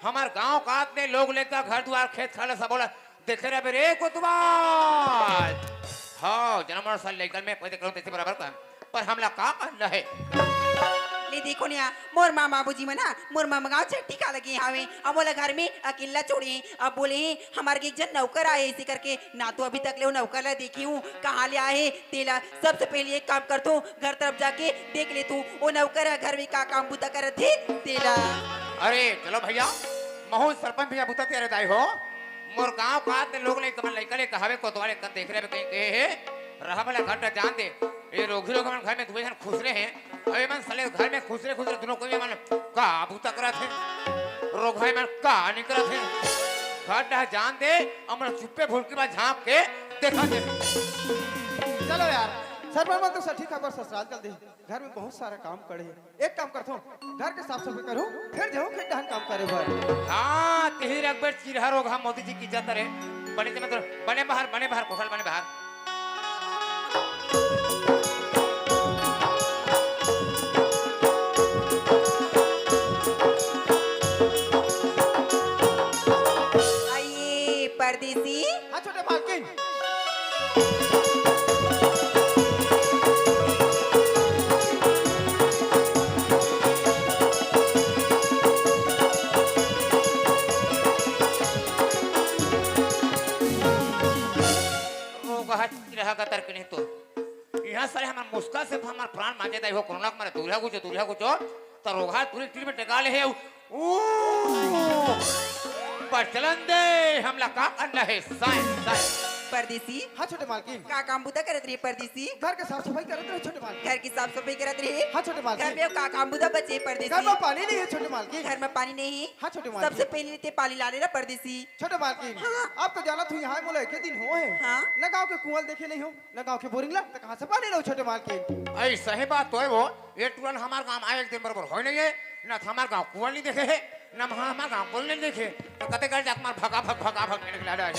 Speaker 3: हमार गांव कात में लोग लेकर घर द्वार खेत खाले सब बोला देखे रहे रे कोतवाल हाँ जन्म साल लेकर मैं पैदे करूँ तेरे बराबर का पर हमला का करना है
Speaker 6: ले देखो निया मोर माँ बाबूजी मना मोर माँ गाँव चट्टी का लगी हावे अब बोला घर में अकेला छोड़ी अब बोले हमारे के एक जन नौकर आए इसी करके ना तो अभी तक ले वो नौकर ला देखी हूँ कहाँ ले आए तेला सबसे पहले एक काम कर तू घर तरफ जाके देख ले तू वो नौकर है घर में का काम बुता कर थे तेला
Speaker 3: अरे चलो भैया महू सरपंच भैया बुता तेरे दाई हो मोर गांव कात में लोग ले कमल लइका ले कहावे कोतवाल कर देख रहे कहीं के है रहा वाला घंटा जान दे ये रोगी लोग मन घर में दुबे जन खुश रहे हैं अरे मन साले घर में खुश रहे दोनों कोई मन का बुता करा थे रोग है मन का निकला थे घंटा जान दे अमर चुप्पे भूल के बाद झांक के देखा दे
Speaker 2: चलो यार सरपंच मन तो सठी खबर ससुराल चल दे घर में बहुत सारा काम करे है एक काम करता हूँ घर के साफ सफाई करूँ फिर जाऊँ फिर डहन काम करे भाई
Speaker 3: हाँ तिहिर अकबर चिरहर होगा मोदी जी की इज्जत रहे बने ते मतलब बने बाहर कोठल बने बाहर
Speaker 6: आइए परदेसी
Speaker 2: हाँ छोटे मालकिन
Speaker 3: रहा का तर्क नहीं तो यहाँ सारे हमारे मुस्का से हमारे प्राण मांगे दा हो कोरोना को मारे दूल्हा कुछ तो रोगा पूरी टीम में टेका ले है पर चलन दे हमला का करना है साइंस
Speaker 6: परदेसी
Speaker 2: हाँ छोटे मालकिन
Speaker 6: का काम बुता करत रही परदेसी
Speaker 2: घर के साफ सफाई करत रहे छोटे मालकिन
Speaker 6: घर की साफ सफाई करत रही
Speaker 2: हाँ छोटे
Speaker 6: घर
Speaker 2: मालकिन
Speaker 6: में का काम बुता बचे
Speaker 2: घर
Speaker 6: परदेसी
Speaker 2: में पानी नहीं है छोटे मालकिन
Speaker 6: घर में पानी नहीं
Speaker 2: हाँ छोटे मालकिन
Speaker 6: सबसे पहले ते पानी लाने ना परदेसी
Speaker 2: छोटे मालकिन आप तो जाना तू यहाँ मोला एक दिन हो है
Speaker 6: हाँ।
Speaker 2: न गाँव के कुआं देखे नहीं हो न गाँव के बोरिंग ला तो कहाँ से पानी लो छोटे मालकिन
Speaker 3: ऐ सही बात तो है वो ये तुरंत हमार काम आए एक दिन बराबर हो नहीं है ना हमार गाँव कुआं नहीं देखे है ना हमार गाँव बोल नहीं देखे तो कते कर जाक मार भगा भग निकला रहा है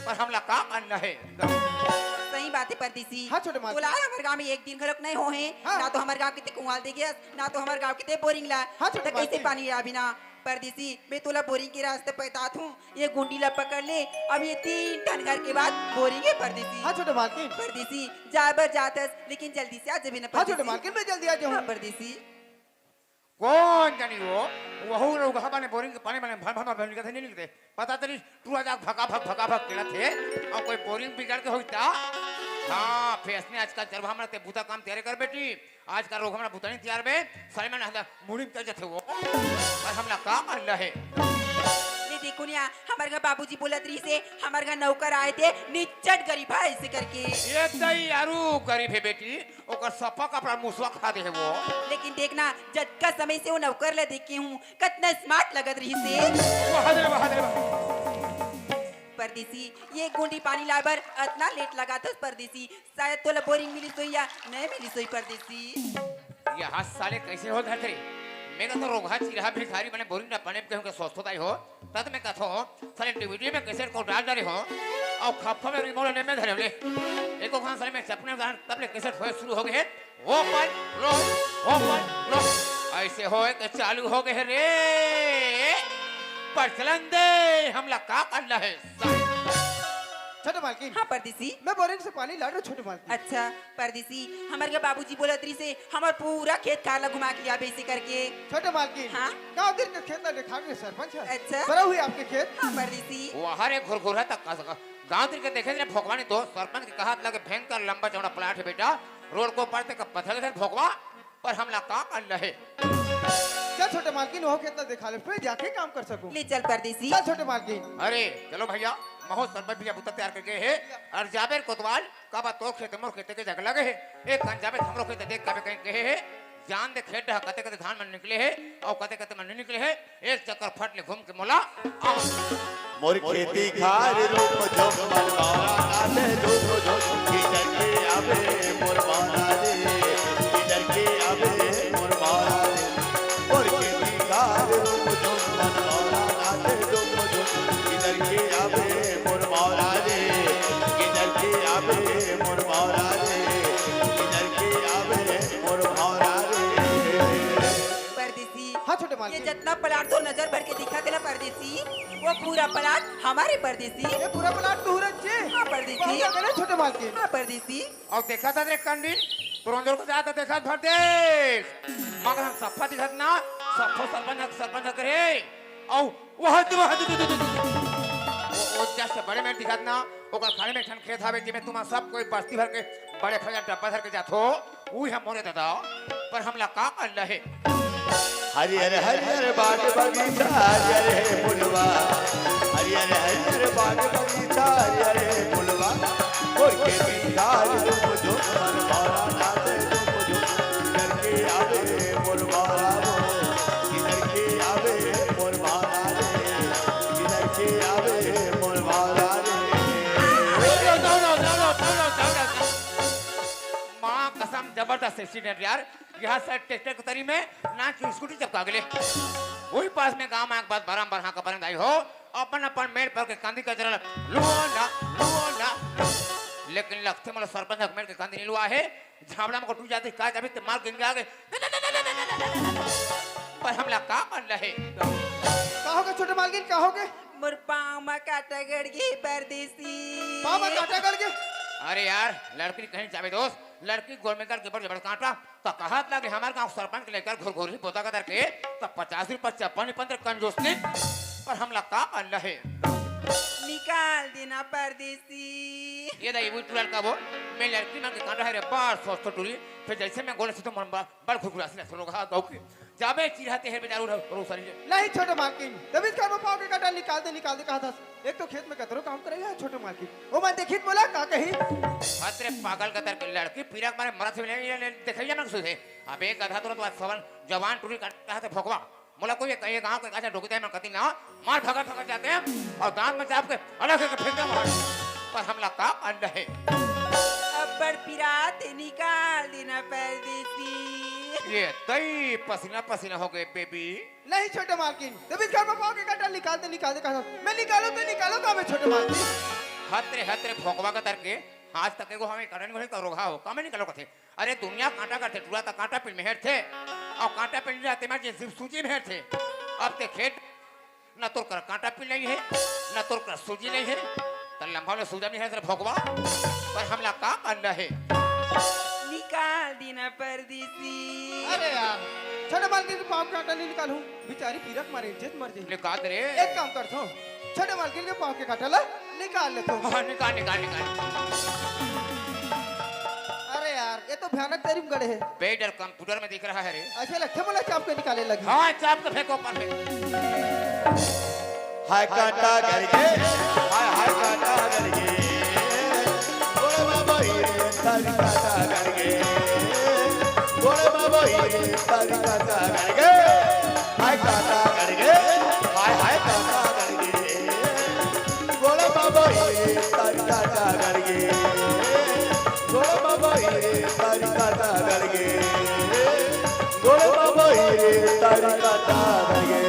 Speaker 3: पर हमला का करना है
Speaker 6: सही बात है परदेसी
Speaker 2: हाँ, छोटे मालकिन।
Speaker 6: बोला हमारे गांव में एक दिन खलक नहीं हो है
Speaker 2: हाँ।
Speaker 6: ना तो हमारे गांव कितने कुआं देखे ना तो हमारे गांव कितने बोरिंग ला
Speaker 2: हाँ, छोटे
Speaker 6: तो कैसे
Speaker 2: मालकिन।
Speaker 6: पानी आ बिना परदेसी मैं तोला बोरिंग के रास्ते पता हूँ ये गुंडी ला पकड़ ले अब ये 3 टन घर के बाद बोरिंग है परदेसी
Speaker 2: हाँ छोटे मालकिन
Speaker 6: परदेसी जाबर जातस लेकिन जल्दी से आ जबे ना
Speaker 2: हाँ छोटे
Speaker 6: परदेसी
Speaker 2: मालकिन मैं जल्दी आ जाऊँ
Speaker 6: हाँ, परदेसी
Speaker 3: कौन जानी वो लोग हमारे बोरिंग के पानी में भर भर भर निकलते नहीं निकलते पता तरी तू आज भगा भग केला थे और कोई बोरिंग बिगड़ के होता हाँ फेस ने आजकल चरवा हमारा ते बूता काम तैयार कर बेटी आज का रोग हमारा बूता नहीं तैयार बे सारे में ना मुड़ी कर जाते वो पर हमला का कर रहे
Speaker 6: ये देखो ना हमारे घर बाबूजी बोलत रही से हमारे घर नौकर आए थे निचट गरीब है ऐसे करके
Speaker 3: ये दई यारू गरीब है बेटी ओकर सपा कपड़ा मुसवा खा दे है वो
Speaker 6: लेकिन देखना जब का समय से वो नौकर ला देखे हूँ कितना स्मार्ट लगत रही से
Speaker 3: बहादुर
Speaker 6: परदेसी ये गुंडी पानी लाबर इतना लेट लगा था परदेसी शायद तोला बोरिंग मिली सोई या नहीं मिली सोई परदेसी
Speaker 3: ये हाथ साले कैसे हो धरते मैं तो रोगा चिरहा भिखारी मैंने बोरिंग ना पाने के स्वस्थ होता ही हो तब मैं कहता हूँ साले वीडियो में कैसे को डाल डाले हो और खप्पा में रिमोट ने में धरे ले एको खान साले में सपने में तब ले कैसे होए शुरू हो गए ओपन लो ऐसे होए के चालू हो गए रे पर चलन दे हमला का करना है
Speaker 2: छोटे मालकिन
Speaker 6: हाँ परदेसी
Speaker 2: मैं बोरिंग से पानी ला रहा हूँ छोटे मालकिन
Speaker 6: अच्छा परदेसी हमारे घर बाबूजी बोलत रही से हमार पूरा खेत खाला घुमा के लिया बेसी करके
Speaker 2: छोटे मालकिन
Speaker 6: हाँ।
Speaker 2: गाँव दिन के खेत में देखा के सरपंच है
Speaker 6: अच्छा।
Speaker 2: बड़ा हुई आपके खेत
Speaker 6: हाँ परदेसी
Speaker 3: वहाँ रे घुरघुरा तक का सका गांव दिन के देखे थे भोगवानी तो सरपंच के कहा लगे भयंकर लंबा चौड़ा प्लाट है बेटा रोड को पड़ते का पत्थर से भोगवा पर हमला का कर रहे
Speaker 2: क्या छोटे मालकिन वो खेत दिखा ले फिर जाके काम कर सकूं
Speaker 6: ले चल परदेसी
Speaker 2: चल छोटे मालकिन
Speaker 3: अरे चलो भैया महो सरपंच भैया बुता तैयार करके है और जाबेर कोतवाल का बात तो खेत मोर खेत के जग लगे है एक कान जाबेर हमरो खेत देख के कहीं कहे है जान दे खेत कते कते धान मन निकले है और कते कते मन निकले है एक चक्कर फट ले घूम के मोला
Speaker 1: मोर खेती खार रूप जो मनवारा नाले जो जो किधर के आवे मोर माना रे किधर के आवे मोर माना रे मोर खेती खार रूप जो मनवारा नाले जो जो किधर के आवे मोर माना रे किधर के आवे मोर माना रे किधर के आवे मोर माना रे
Speaker 6: परदेसी
Speaker 2: हाँ छोटे
Speaker 6: ये
Speaker 2: मालकिन
Speaker 6: जितना प्लाट तो नजर भर के दिखा तेला परदेसी वो पूरा प्लाट हमारे परदेसी
Speaker 2: ये पूरा प्लाट तू रच्चे
Speaker 6: हाँ परदेसी
Speaker 2: क्या करे छोटे मालकिन
Speaker 6: हाँ परदेसी
Speaker 3: और देखा था रे कंडिल तुरंत को जाता देखा भर दे मगर हम सफा दिखत ना सफो सरपंच करे और वो जैसे बड़े में दिखत ना ओकर खाने में ठन खेत हावे जिमे तुम सब कोई बस्ती भर के बड़े फजा डब्बा भर के जातो वही हम मोरे दादा पर हमला का कर रहे
Speaker 1: हरियर हरियर बाग बगीचा हरियर फुलवा हरियर हरियर बाग बगीचा हरियर फुलवा और के बिंदार रूप जो मनवारा नाचे रूप जो किधर के आवे मोर मारा वो किधर के आवे मोर मारा रे किधर के आवे मोर मारा रे
Speaker 3: माँ कसम जबरदस्त एक्सीडेंट यार यहाँ से ट्रैक्टर के तरी में ना की स्कूटी चपका गले वही पास में गांव में एक बात बारंबार हाँ का बरंद आई हो अपन मेड़ पर के कांदी का जरा लुआ लेकिन लगते मतलब सरपंच मेड़ के कांदी नहीं लुआ है झावड़ा में टूट जाती का जब मार गिंग आ गए पर हमला का कर रहे
Speaker 2: कहोगे छोटे मालकिन कहोगे
Speaker 6: मोर पाँव में काटा गड़ गई परदेसी
Speaker 2: पापा काटा कर के
Speaker 3: अरे यार लड़की कहीं जावे दोस्त लड़की गोल में कर जबर जबर काटा तो कहा लगे हमारे गांव सरपंच के लेकर घोर घोर पोता का करके तो 50 रुपये चप्पन 15 कंजूस ने पर हमला का कर रहे
Speaker 6: निकाल देना परदेसी
Speaker 3: ये दाई वो टुरल का वो मैं लड़की में के काटा है रे बार सोच तो टुरी फिर जैसे मैं गोले से तो मन बड़ खुकुरा से सुनो कहा गाँव के जाबे चिढ़ाते हैं बेचारू रो सरी
Speaker 2: नहीं छोटे मालकिन, तभी घर में पाव के काटा निकाल दे कहा था। एक तो खेत में कतरो काम करेगा छोटे मालकिन। वो मैं देखित बोला का कही
Speaker 3: हतरे पागल कतर के लड़की पीरक मारे मरत से देखैया ना सुधे अब एक गधा तुरंत बात सवन जवान टूरी काटता है भगवा मोला कोई कहीं गांव के काचा ढोकते हैं मैं कती ना मार भगा जाते हैं और दांत में चाप के अलग से फेंक दे पर हमला का अंड है
Speaker 6: अब्बर पिरात निकाल देना परदेसी।
Speaker 3: ये तई पसीना पसीना हो गए बेबी।
Speaker 2: नहीं छोटे मालकिन, तभी घर में पाव के काटा निकाल दे कहा था। मैं निकालो तो निकालो का मैं छोटे मालकिन।
Speaker 3: हतरे भोकवा का तरके आज तक को हमें करन घरे का रोगा हो कामे निकलो कथे अरे दुनिया कांटा करते टूरा ता कांटा पिन मेहर थे और कांटा पिन जाते में जे सिर्फ सूजी मेहर थे अब ते खेत ना तोर कर कांटा पिन नहीं है ना तोर कर सूजी नहीं है त लंबा में सूजा नहीं है तेरे भोकवा पर हमला का अंडा है
Speaker 6: निकाल देना परदेसी।
Speaker 2: अरे यार छोटे मालकिन के पाव के काटा नहीं निकालूं, बेचारी पीरक मारे इज्जत मर जाए।
Speaker 3: निकाल रे
Speaker 2: एक काम करता हूँ, छोटे मालकिन के पाव के काटा ला निकाल लेता हूँ।
Speaker 3: हाँ, निकाल
Speaker 2: अरे यार ये तो भयानक तरीम गड़े है।
Speaker 3: बेडर कंप्यूटर में दिख रहा है रे
Speaker 2: ऐसे लगता बोला चाप के निकाले लगी।
Speaker 3: हाँ चाप के फेंको पर फेंक
Speaker 1: हाय काटा करके हाय काटा करके बोले बाबा ये तारी काटा करके बोले बाबा ये तारी काटा करके हाय काटा करके हाय काटा करके बोले बाबा ये तारी काटा करके बोले बाबा ये तारी काटा करके बोले बाबा ये तारी काटा करके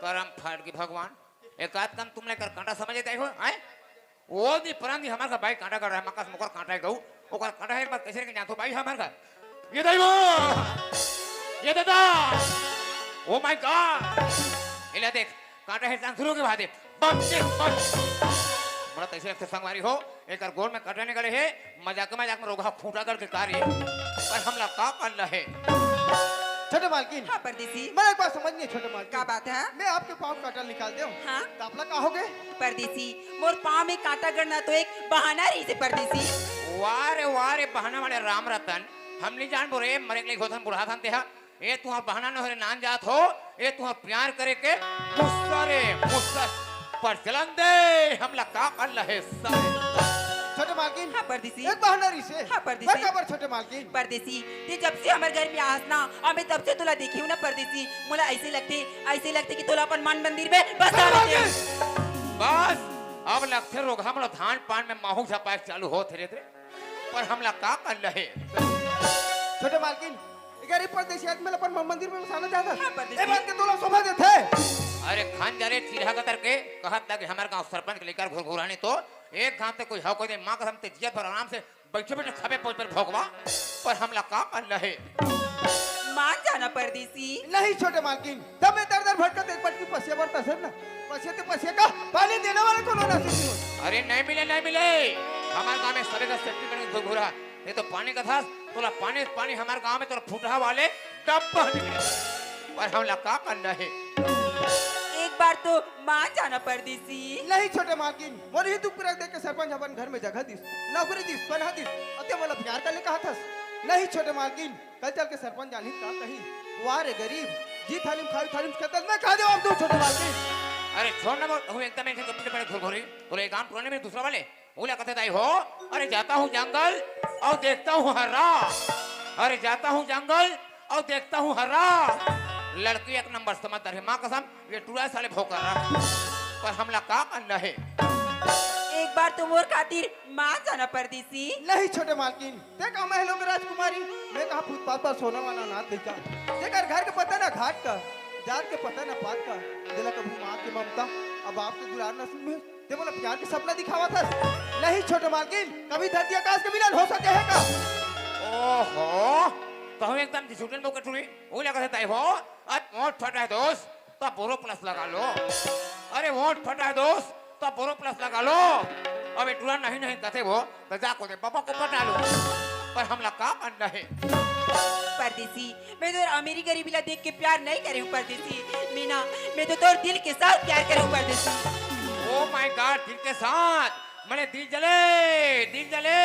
Speaker 3: करम फाड़ की भगवान एक आध काम तुमने कर कांटा समझे हो हैं वो दी परांदी हमार का भाई कांटा कर रहा है मकास मुकर कांटा है गऊ ओकर कांटा है एक बात कैसे के जातो भाई हमार का ये दैवो ये दादा ओ माय गॉड इला देख कांटा है संसुरो के भादे बम से बम बड़ा तैसे एक संगवारी हो एक गोल में कांटा निकले है मजाक में रोगा खूंटा करके कार्य पर हमला का कर है
Speaker 2: छोटे मालकिन
Speaker 6: हाँ परदेसी।
Speaker 2: मैं एक बात समझ नहीं छोटे मालकिन।
Speaker 6: क्या बात है?
Speaker 2: मैं आपके पाँव का काटा निकाल दूं।
Speaker 6: हाँ?
Speaker 2: तो आप लोग कहोगे?
Speaker 6: परदेसी मोर पाँव में कांटा गड़ना तो एक बहाना रही से परदेसी।
Speaker 3: वारे बहाना वाले राम रतन हम नहीं जान बोरे मरे के लिए घोथन बुढ़ा था तेहा ये तुम्हार बहाना न हो नान जात हो ये तुम्हार प्यार करे के मुस्सा पर चलन दे हमला का कर लहे सारे
Speaker 2: छोटे मालकिन
Speaker 6: हाँ परदेसी।
Speaker 2: एक बहाना रही से।
Speaker 6: हाँ परदेसी।
Speaker 2: मैं कबर छोटे मालकिन।
Speaker 6: परदेसी ते जब से हमारे घर में आस ना और मैं तब से तुला देखी हूँ ना परदेसी मुला ऐसे लगते कि तुला अपन मन मंदिर में बसा लेते
Speaker 3: बस अब लगते रोग हम लोग धान पान में माहू झपाए चालू हो थे पर हमला का कर लहे
Speaker 2: छोटे मालकिन गरीब परदेसी आदमी अपन मंदिर में बसाना चाहता
Speaker 6: हाँ, परदेसी।
Speaker 2: ए बात के तोला शोभा देते।
Speaker 3: अरे खान जा रे चिढ़ा का करके कहत था कि हमारे गांव सरपंच के लेकर घुराने तो एक गांव ते कोई कोई माँ कसम ते जियत पर आराम से बैठे खबे पहुंच पर भोगवा पर हमला का कर लहे
Speaker 6: मान जाना परदेसी।
Speaker 2: नहीं छोटे मालकिन तब मैं दर भटकते एक पटकी पसिया बरता सर ना पसिया का पानी देने वाले को ना सिर्फ।
Speaker 3: अरे नहीं मिले हमारे गांव में सभी का सेफ्टी में घुरा ये तो पानी का था तोला पानी हमारे गांव में तो फुटहा वाले डब्बा निकले पर हमला का कर लहे
Speaker 6: एक बार तो मान जाना परदेसी।
Speaker 2: नहीं छोटे मालकिन मोर ही दुख पर देख के सरपंच अपन घर में जगह दिस नौकरी दिस बना दिस अते बोला प्यार कर ले कहा था। नहीं छोटे मालकिन कल चल के सरपंच जानी का कही वारे गरीब जी थाली खाई थाली कहता मैं खा दे आप दो छोटे मालकिन।
Speaker 3: अरे छोड़ ना वो एकदम ऐसे कपड़े पड़े घुरघुरी तो एक काम पुराने में दूसरा वाले बोला कहते दाई हो अरे जाता हूँ जंगल और देखता हूँ हरा अरे जाता हूँ जंगल और देखता हूँ हरा लड़की एक नंबर समझदार है माँ कसम ये टूरा साले भोकर रहा पर हमला का करना है
Speaker 6: एक बार तो मोर खातिर मान जाना परदेसी।
Speaker 2: नहीं छोटे मालकिन देखा महलों में राजकुमारी मैं कहा फुटपाथ पर सोना वाला नाथ देखा देखा घर के पता ना घाट का जात के पता ना पात का दिला कभी माँ की ममता अब आपके दुलार न सुन में ते बोला प्यार के सपना दिखावा था। नहीं छोटे मालकिन कभी धरती आकाश के मिलन हो सके है का।
Speaker 3: ओहो तो हम एकदम झूठन बोकर टूरी वो लगा था हो आज वोट फटा है दोस्त तो बोरो प्लस लगा लो अरे वोट फटा है दोस्त तो बोरो प्लस लगा लो अब टूरा नहीं कहते वो तो जाको दे पापा को पटा लो पर हमला का करना है
Speaker 6: परदेसी मैं तो अमीरी गरीबी ला देख के प्यार नहीं करे हूँ परदेसी मीना मैं तो तोर दिल के साथ प्यार करे हूँ परदेसी।
Speaker 3: ओ माय गॉड दिल के साथ मैंने दिल जले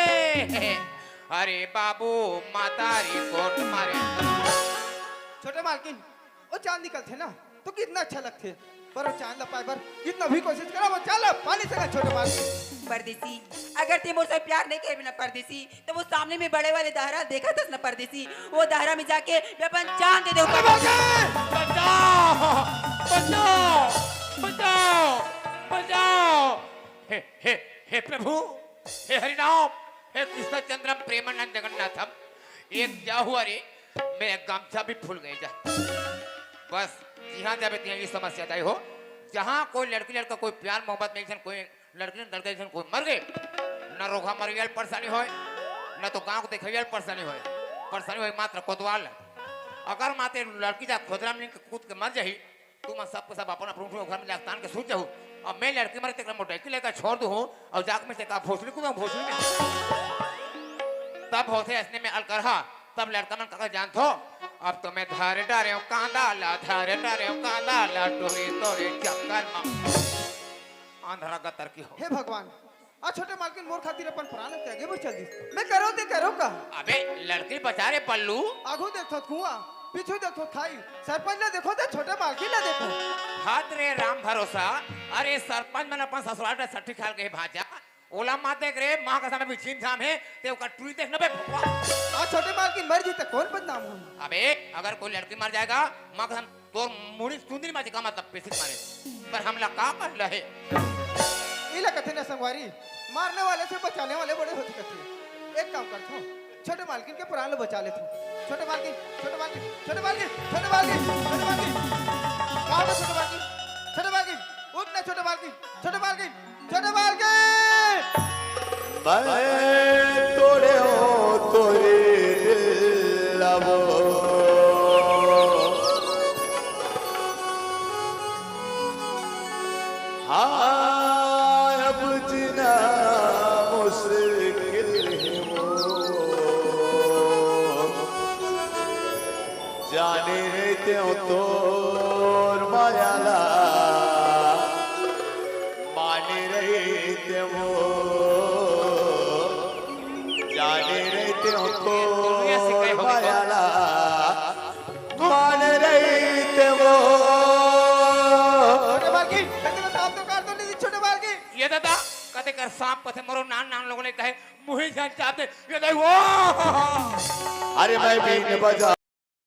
Speaker 3: अरे बाबू मातारी कोट मारे
Speaker 2: छोटे मालकिन वो चांद निकलते ना तो कितना अच्छा लगते, पर वो चांद ला पाए पर कितना भी कोशिश करा वो चांद ला पानी से छोटे मालकिन।
Speaker 6: परदेसी अगर ते मुझसे प्यार नहीं करे ना परदेसी, तो वो सामने में बड़े वाले दहरा देखा था ना परदेसी, वो दहरा में जाके मैं अपन जान दे दे
Speaker 3: बचाओ बचाओ बचाओ बचाओ। हे हे हे प्रभु, हे हरिनाम, हे कृष्ण चंद्रम प्रेमानंद जगन्नाथम। एक क्या हुआ रे, मेरा गमछा भी फूल गए जा। बस यहाँ जब ये समस्या आई हो, जहाँ कोई लड़की लड़का कोई प्यार मोहब्बत में कोई लड़की लड़का कोई मर गए, न रोगा मरियल परेशानी हो, न तो गाँव को देखिए परेशानी हो मात्र कोतवाल। अगर माते लड़की जा खोदरा में कूद के मर जाही, तुम सबको सब अपन अपन घर में जातान के सूझ जाऊ, अब मैं लड़की मरे तेरा मोटरसाइकिल लेकर छोड़ दूँ और जाक में से का भोसड़ी कूदा भोसड़ी में तब होते ऐसने में अलकरहा, तब लड़का मन का जान थो। अब तो मैं धारे डारे हूँ कांदा ला, धारे डारे हूँ कांदा ला, टोरे टोरे चक्कर मां आंधरा गतर की हो।
Speaker 2: हे भगवान, आ छोटे मालकिन मोर खातिर अपन प्राण त्यागे पर चल दी, मैं करो ते करो का।
Speaker 3: अबे लड़की बचा रे पल्लू,
Speaker 2: आगू देखो कुआं, पीछू देखो खाई, सरपंच ने देखो ते छोटे मालकिन ने देखो।
Speaker 3: हाथ रे राम भरोसा। अरे सरपंच मन अपन ससुराल रे सट्टी खाल के भाजा ओला माते करे मां का समय बिछीन थाम है ते ओका टूरी देख नबे।
Speaker 2: आ छोटे मालकिन मर जी तो कौन बदनाम हो।
Speaker 3: अबे अगर कोई लड़की मर जाएगा मां का तोर मुड़ी सुंदरी मां का मतलब पेसित मारे, पर हमला का कर रहे
Speaker 2: इला कथे न संगवारी, मारने वाले से बचाने वाले बड़े होते कथे। एक काम कर थो, छोटे मालकिन के प्राण बचा ले तू। छोटे मालकिन छोटे मालकिन छोटे मालकिन छोटे मालकिन छोटे मालकिन कहां है छोटे मालकिन? छोटे मालकिन उठ ना, छोटे मालकिन छोटे मालकिन छोटे मालकिन।
Speaker 1: मैं तोड़े हो तोरे दिल लबो, हाँ अब जीना मुश्किल है वो, जाने त्यों तोर मायाला माने रहते वो, जाने रहते हो तो मायाला माने रहते वो।
Speaker 2: छोटे मालकिन तेरे सांप तो काट दो नहीं छोटे मालकिन।
Speaker 3: ये दादा कते कर सांप कथे मरो नान नान लोगों ने कहे मुही जान चाहते ये नहीं वो।
Speaker 1: अरे मैं बीन बजा